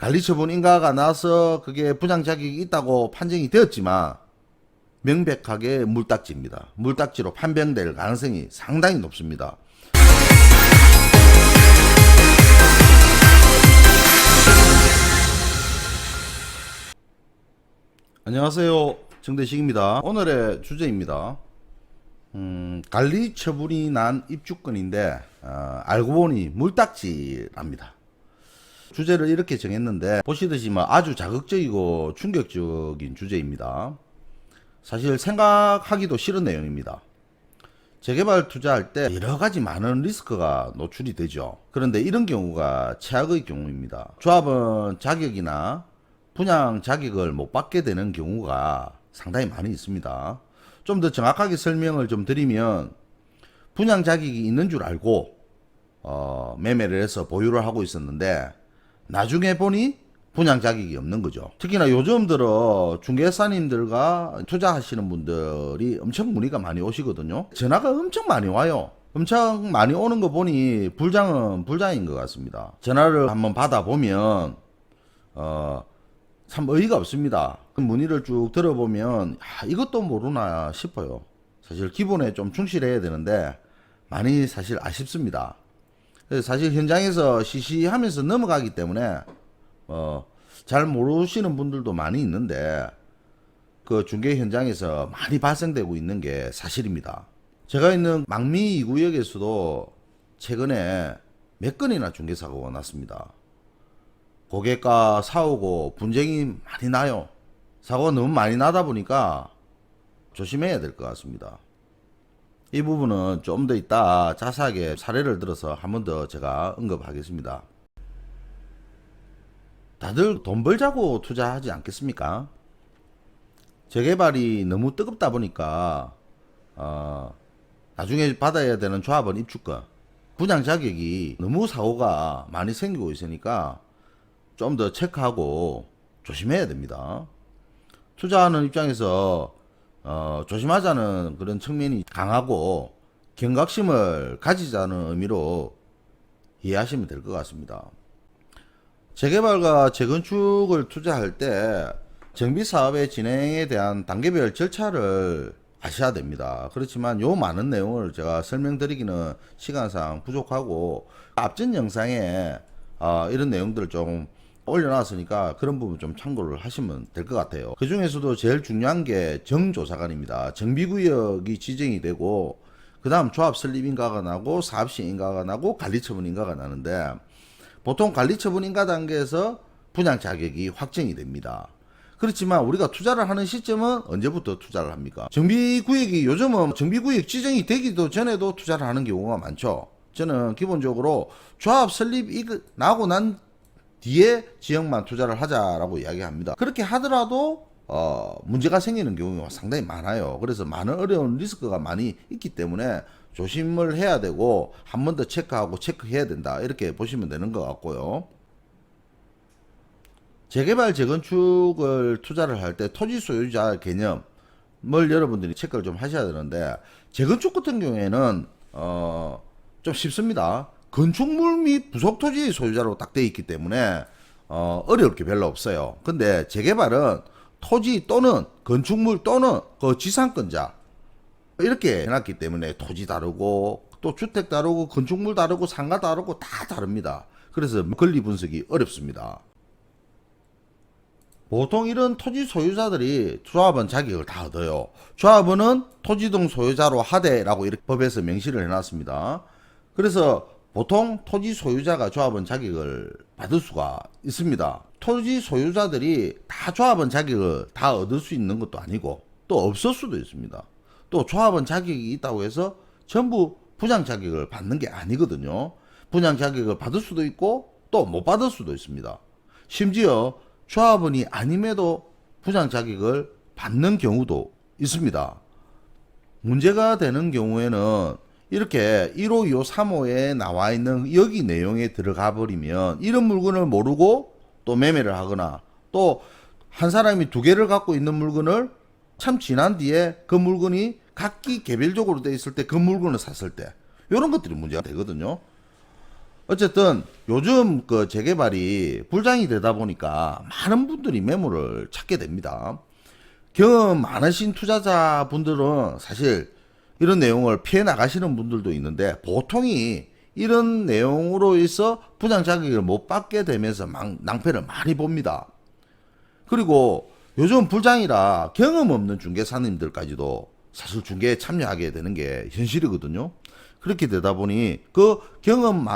관리처분 인가가 나서 그게 분양 자격이 있다고 판정이 되었지만 명백하게 물딱지입니다. 물딱지로 판명될 가능성이 상당히 높습니다. 안녕하세요, 정대식입니다. 오늘의 주제입니다. 관리처분이 난 입주권인데 알고 보니 물딱지랍니다. 주제를 이렇게 정했는데 보시듯이 아주 자극적이고 충격적인 주제입니다. 사실 생각하기도 싫은 내용입니다. 재개발 투자할 때 여러가지 많은 리스크가 노출이 되죠. 그런데 이런 경우가 최악의 경우입니다. 조합은 자격이나 분양 자격을 못 받게 되는 경우가 상당히 많이 있습니다. 좀 더 정확하게 설명을 좀 드리면, 분양 자격이 있는 줄 알고 매매를 해서 보유를 하고 있었는데 나중에 보니 분양 자격이 없는 거죠. 특히나 요즘 들어 중개사님들과 투자하시는 분들이 엄청 문의가 많이 오시거든요. 전화가 엄청 많이 와요. 엄청 많이 오는 거 보니 불장은 불장인 것 같습니다. 전화를 한번 받아보면 참 어이가 없습니다. 그 문의를 쭉 들어보면 이것도 모르나 싶어요. 사실 기본에 좀 충실해야 되는데 많이 사실 아쉽습니다. 그래서 사실 현장에서 시시하면서 넘어가기 때문에 잘 모르시는 분들도 많이 있는데 그 중개 현장에서 많이 발생되고 있는 게 사실입니다. 제가 있는 망미 2구역에서도 최근에 몇 건이나 중개 사고가 났습니다. 고객과 싸우고 분쟁이 많이 나요. 사고가 너무 많이 나다 보니까 조심해야 될 것 같습니다. 이 부분은 좀 더 이따 자세하게 사례를 들어서 한 번 더 제가 언급하겠습니다. 다들 돈 벌자고 투자하지 않겠습니까? 재개발이 너무 뜨겁다 보니까 나중에 받아야 되는 조합원 입주권, 분양 자격이 너무 사고가 많이 생기고 있으니까 좀 더 체크하고 조심해야 됩니다. 투자하는 입장에서 조심하자는 그런 측면이 강하고 경각심을 가지자는 의미로 이해하시면 될 것 같습니다. 재개발과 재건축을 투자할 때 정비사업의 진행에 대한 단계별 절차를 아셔야 됩니다. 그렇지만 요 많은 내용을 제가 설명드리기는 시간상 부족하고 앞전 영상에 이런 내용들을 좀 올려놨으니까 그런 부분 좀 참고를 하시면 될 것 같아요. 그 중에서도 제일 중요한 게 정조사관입니다. 정비구역이 지정이 되고 그 다음 조합 설립 인가가 나고 사업시 인가가 나고 관리처분 인가가 나는데, 보통 관리처분 인가 단계에서 분양 자격이 확정이 됩니다. 그렇지만 우리가 투자를 하는 시점은 언제부터 투자를 합니까? 정비구역이 요즘은 정비구역 지정이 되기도 전에도 투자를 하는 경우가 많죠. 저는 기본적으로 조합 설립 나고 난 뒤에 지역만 투자를 하자라고 이야기합니다. 그렇게 하더라도 문제가 생기는 경우가 상당히 많아요. 그래서 많은 어려운 리스크가 많이 있기 때문에 조심을 해야 되고 한 번 더 체크하고 체크해야 된다, 이렇게 보시면 되는 것 같고요. 재개발 재건축을 투자를 할 때 토지 소유자 개념을 여러분들이 체크를 좀 하셔야 되는데, 재건축 같은 경우에는 좀 쉽습니다. 건축물 및 부속토지 소유자로 딱 되어 있기 때문에 어려울 게 별로 없어요. 근데 재개발은 토지 또는 건축물 또는 그 지상권자 이렇게 해놨기 때문에 토지 다르고 또 주택 다르고 건축물 다르고 상가 다르고 다 다릅니다. 그래서 권리 분석이 어렵습니다. 보통 이런 토지 소유자들이 조합원 자격을 다 얻어요. 조합원은 토지 등 소유자로 하되라고 이렇게 법에서 명시를 해놨습니다. 그래서 보통 토지 소유자가 조합원 자격을 받을 수가 있습니다. 토지 소유자들이 다 조합원 자격을 다 얻을 수 있는 것도 아니고 또 없을 수도 있습니다. 또 조합원 자격이 있다고 해서 전부 분양 자격을 받는 게 아니거든요. 분양 자격을 받을 수도 있고 또 못 받을 수도 있습니다. 심지어 조합원이 아님에도 분양 자격을 받는 경우도 있습니다. 문제가 되는 경우에는 이렇게 1호, 2호, 3호에 나와 있는 여기 내용에 들어가 버리면 이런 물건을 모르고 또 매매를 하거나, 또 한 사람이 두 개를 갖고 있는 물건을 참 지난 뒤에 그 물건이 각기 개별적으로 돼 있을 때 그 물건을 샀을 때 이런 것들이 문제가 되거든요. 어쨌든 요즘 그 재개발이 불장이 되다 보니까 많은 분들이 매물을 찾게 됩니다. 경험 많으신 투자자분들은 사실 이런 내용을 피해 나가시는 분들도 있는데, 보통이 이런 내용으로 해서 분양 자격을 못 받게 되면서 낭패를 많이 봅니다. 그리고 요즘 불장이라 경험 없는 중개사님들까지도 사실 중개에 참여하게 되는 게 현실이거든요. 그렇게 되다 보니 그 경험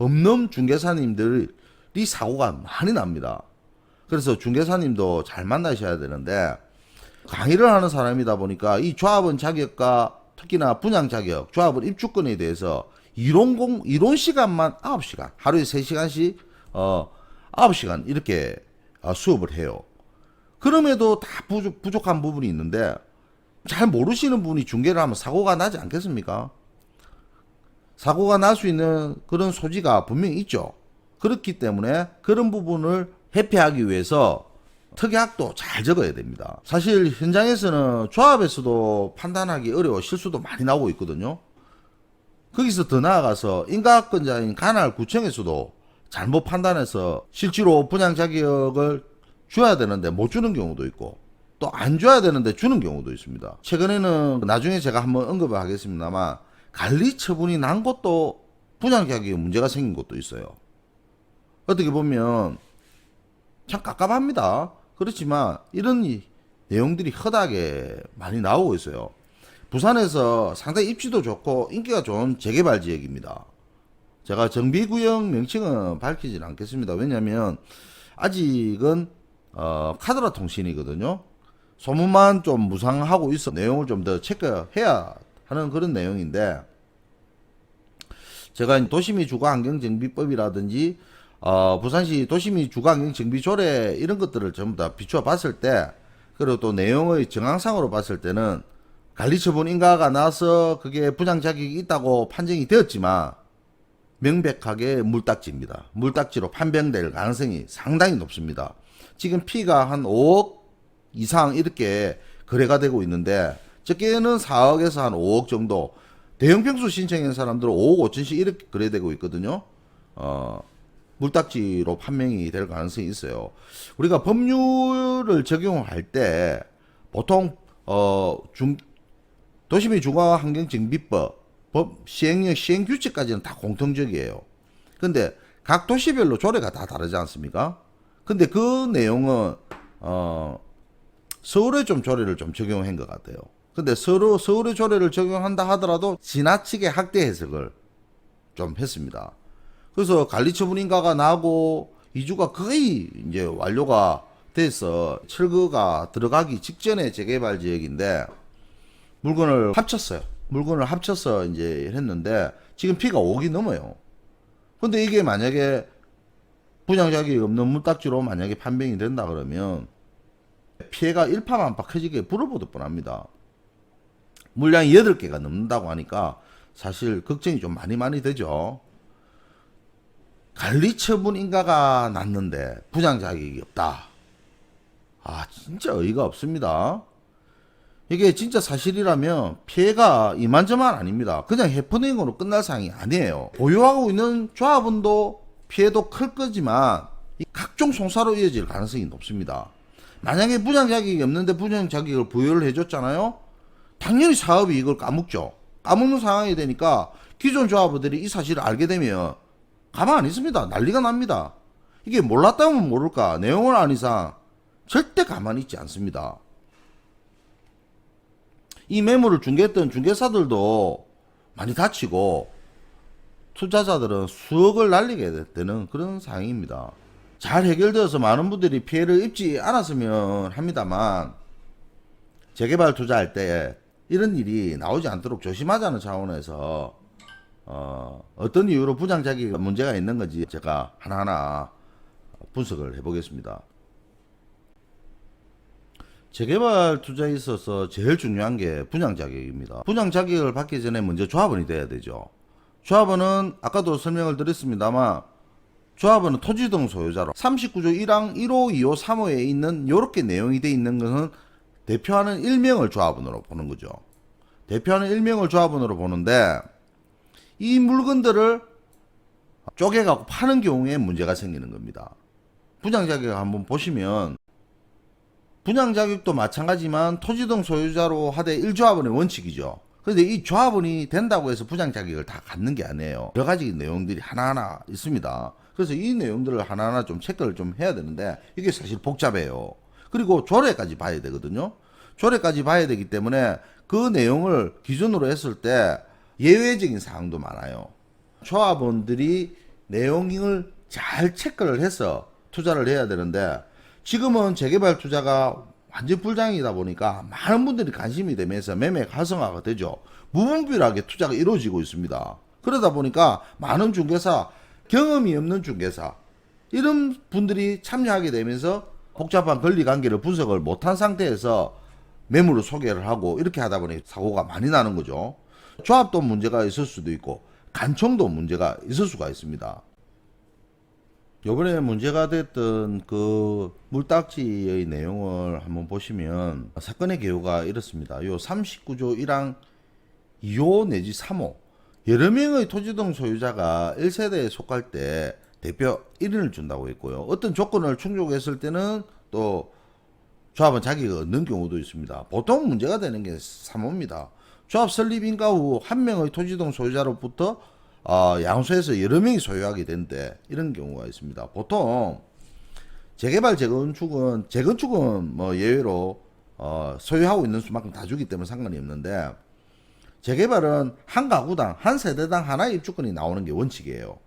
없는 중개사님들이 사고가 많이 납니다. 그래서 중개사님도 잘 만나셔야 되는데, 강의를 하는 사람이다 보니까 이 조합원 자격과 특히나 분양 자격, 조합원 입주권에 대해서 이론 시간만 9시간, 하루에 3시간씩 9시간 이렇게 수업을 해요. 그럼에도 다 부족한 부분이 있는데, 잘 모르시는 분이 중개를 하면 사고가 나지 않겠습니까? 사고가 날 수 있는 그런 소지가 분명히 있죠. 그렇기 때문에 그런 부분을 회피하기 위해서 특약도 잘 적어야 됩니다. 사실 현장에서는 조합에서도 판단하기 어려워 실수도 많이 나오고 있거든요. 거기서 더 나아가서 인가권자인 관할구청에서도 잘못 판단해서 실제로 분양 자격을 줘야 되는데 못 주는 경우도 있고, 또 안 줘야 되는데 주는 경우도 있습니다. 최근에는 나중에 제가 한번 언급을 하겠습니다만, 관리 처분이 난 것도 분양 자격에 문제가 생긴 것도 있어요. 어떻게 보면 참 깝깝합니다. 그렇지만 이런 내용들이 허다하게 많이 나오고 있어요. 부산에서 상당히 입지도 좋고 인기가 좋은 재개발 지역입니다. 제가 정비구역 명칭은 밝히지는 않겠습니다. 왜냐하면 아직은 카드라 통신이거든요. 소문만 좀 무상하고 있어 내용을 좀 더 체크해야 하는 그런 내용인데, 제가 도시미 주거환경정비법이라든지 부산시 도시미 주거환경정비조례 이런 것들을 전부 다 비추어 봤을 때, 그리고 또 내용의 정황상으로 봤을 때는 관리처분 인가가 나서 그게 분양 자격이 있다고 판정이 되었지만 명백하게 물딱지입니다. 물딱지로 판명될 가능성이 상당히 높습니다. 지금 피가 한 5억 이상 이렇게 거래가 되고 있는데, 적게는 4억에서 한 5억 정도, 대형 평수 신청한 사람들은 5억 5천씩 이렇게 거래되고 있거든요. 물딱지로 판명이 될 가능성이 있어요. 우리가 법률을 적용할 때 보통 도시미 주거환경정비법 시행령 시행규칙까지는 다 공통적이에요. 근데 각 도시별로 조례가 다 다르지 않습니까? 근데 그 내용은 서울의 좀 조례를 좀 적용한 것 같아요. 근데 서울의 조례를 적용한다 하더라도 지나치게 확대 해석을 좀 했습니다. 그래서 관리처분 인가가 나고 이주가 거의 이제 완료가 돼서 철거가 들어가기 직전의 재개발 지역인데 물건을 합쳐서 이제 했는데 지금 피가 5억이 넘어요. 근데 이게 만약에 분양 자격이 없는 물딱지로 만약에 판명이 된다 그러면 피해가 일파만파 커지게 불어보듯 뻔합니다. 물량이 8개가 넘는다고 하니까 사실 걱정이 좀 많이 되죠. 관리처분 인가가 났는데 분양 자격이 없다. 진짜 어이가 없습니다. 이게 진짜 사실이라면 피해가 이만저만 아닙니다. 그냥 해프닝으로 끝날 사항이 아니에요. 보유하고 있는 조합원도 피해도 클 거지만 각종 송사로 이어질 가능성이 높습니다. 만약에 분양 자격이 없는데 분양 자격을 부여를 해줬잖아요. 당연히 사업이 이걸 까먹죠. 까먹는 상황이 되니까 기존 조합원들이 이 사실을 알게 되면 가만 안 있습니다. 난리가 납니다. 이게 몰랐다면 모를까, 내용을 안 이상 절대 가만히 있지 않습니다. 이 매물을 중개했던 중개사들도 많이 다치고 투자자들은 수억을 날리게 되는 그런 상황입니다. 잘 해결되어서 많은 분들이 피해를 입지 않았으면 합니다만, 재개발 투자할 때 이런 일이 나오지 않도록 조심하자는 차원에서 어떤 이유로 분양 자격이 문제가 있는 건지 제가 하나하나 분석을 해보겠습니다. 재개발 투자에 있어서 제일 중요한 게 분양 자격입니다. 분양 자격을 받기 전에 먼저 조합원이 돼야 되죠. 조합원은 아까도 설명을 드렸습니다만, 조합원은 토지 등 소유자로 39조 1항 1호, 2호, 3호에 있는 이렇게 내용이 돼 있는 것은 대표하는 일명을 조합원으로 보는 거죠. 대표하는 일명을 조합원으로 보는데, 이 물건들을 쪼개갖고 파는 경우에 문제가 생기는 겁니다. 분양자격 한번 보시면 분양자격도 마찬가지지만 토지등 소유자로 하되 1조합원의 원칙이죠. 그런데 이 조합원이 된다고 해서 분양자격을 다 갖는 게 아니에요. 여러 가지 내용들이 하나하나 있습니다. 그래서 이 내용들을 하나하나 좀 체크를 좀 해야 되는데 이게 사실 복잡해요. 그리고 조례까지 봐야 되거든요. 조례까지 봐야 되기 때문에 그 내용을 기준으로 했을 때 예외적인 사항도 많아요. 조합원들이 내용을 잘 체크를 해서 투자를 해야 되는데 지금은 재개발 투자가 완전 불장이다 보니까 많은 분들이 관심이 되면서 매매 활성화가 되죠. 무분별하게 투자가 이루어지고 있습니다. 그러다 보니까 많은 중개사, 경험이 없는 중개사 이런 분들이 참여하게 되면서 복잡한 권리관계를 분석을 못한 상태에서 매물을 소개를 하고 이렇게 하다 보니 사고가 많이 나는 거죠. 조합도 문제가 있을 수도 있고 간청도 문제가 있을 수가 있습니다. 요번에 문제가 됐던 그 물딱지의 내용을 한번 보시면 사건의 개요가 이렇습니다. 요 39조 1항 2호 내지 3호 여러 명의 토지등 소유자가 1세대에 속할 때 대표 1인을 준다고 했고요. 어떤 조건을 충족했을 때는 또 조합은 자격을 얻는 경우도 있습니다. 보통 문제가 되는 게 3호입니다. 조합 설립 인가 후 한 명의 토지등 소유자로부터 양수해서 여러 명이 소유하게 된대 이런 경우가 있습니다. 보통 재개발 재건축은 뭐 예외로 소유하고 있는 수만큼 다 주기 때문에 상관이 없는데 재개발은 한 가구당 한 세대당 하나의 입주권이 나오는 게 원칙이에요.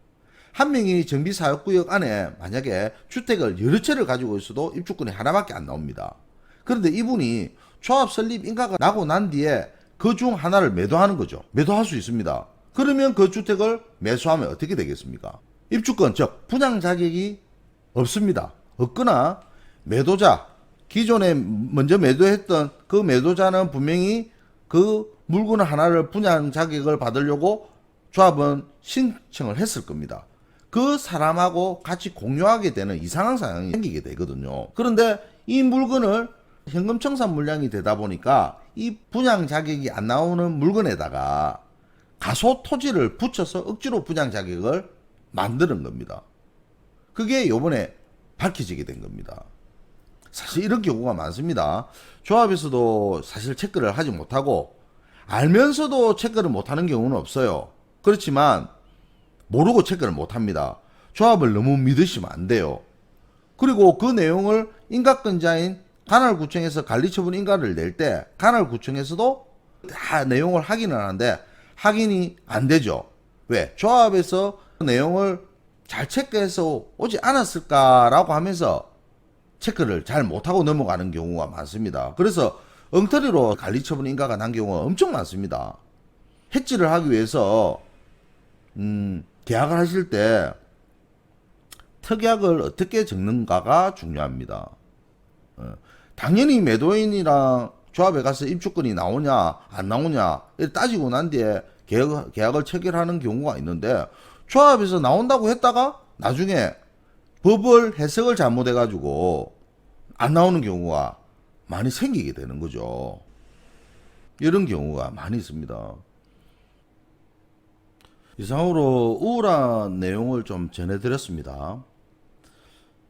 한 명이 정비사업구역 안에 만약에 주택을 여러 채를 가지고 있어도 입주권이 하나밖에 안 나옵니다. 그런데 이분이 조합 설립 인가가 나고 난 뒤에 그 중 하나를 매도하는 거죠. 매도할 수 있습니다. 그러면 그 주택을 매수하면 어떻게 되겠습니까? 입주권, 즉 분양 자격이 없습니다. 없거나 매도자, 기존에 먼저 매도했던 그 매도자는 분명히 그 물건 하나를 분양 자격을 받으려고 조합은 신청을 했을 겁니다. 그 사람하고 같이 공유하게 되는 이상한 상황이 생기게 되거든요. 그런데 이 물건을 현금 청산 물량이 되다 보니까 이 분양 자격이 안 나오는 물건에다가 가소 토지를 붙여서 억지로 분양 자격을 만드는 겁니다. 그게 요번에 밝혀지게 된 겁니다. 사실 이런 경우가 많습니다. 조합에서도 사실 체크를 하지 못하고 알면서도 체크를 못하는 경우는 없어요. 그렇지만 모르고 체크를 못합니다. 조합을 너무 믿으시면 안 돼요. 그리고 그 내용을 인가권자인 관할구청에서 관리처분 인가를 낼 때 관할구청에서도 다 내용을 확인을 하는데 확인이 안 되죠. 왜? 조합에서 내용을 잘 체크해서 오지 않았을까라고 하면서 체크를 잘 못하고 넘어가는 경우가 많습니다. 그래서 엉터리로 관리처분 인가가 난 경우가 엄청 많습니다. 해지를 하기 위해서 계약을 하실 때 특약을 어떻게 적는가가 중요합니다. 당연히 매도인이랑 조합에 가서 입주권이 나오냐 안 나오냐 따지고 난 뒤에 계약을 체결하는 경우가 있는데 조합에서 나온다고 했다가 나중에 법을 해석을 잘못해 가지고 안 나오는 경우가 많이 생기게 되는 거죠. 이런 경우가 많이 있습니다. 이상으로 우울한 내용을 좀 전해드렸습니다.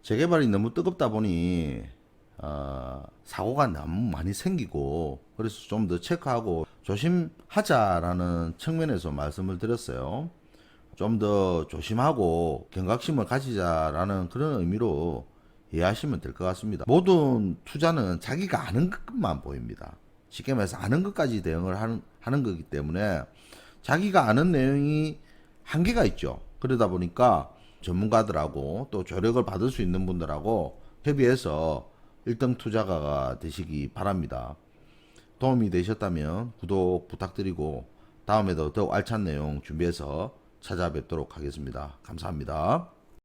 재개발이 너무 뜨겁다 보니 사고가 너무 많이 생기고 그래서 좀 더 체크하고 조심하자라는 측면에서 말씀을 드렸어요. 좀 더 조심하고 경각심을 가지자라는 그런 의미로 이해하시면 될 것 같습니다. 모든 투자는 자기가 아는 것만 보입니다. 쉽게 말해서 아는 것까지 대응을 하는 거기 때문에 자기가 아는 내용이 한계가 있죠. 그러다 보니까 전문가들하고 또 조력을 받을 수 있는 분들하고 협의해서 1등 투자가가 되시기 바랍니다. 도움이 되셨다면 구독 부탁드리고 다음에도 더욱 알찬 내용 준비해서 찾아뵙도록 하겠습니다. 감사합니다.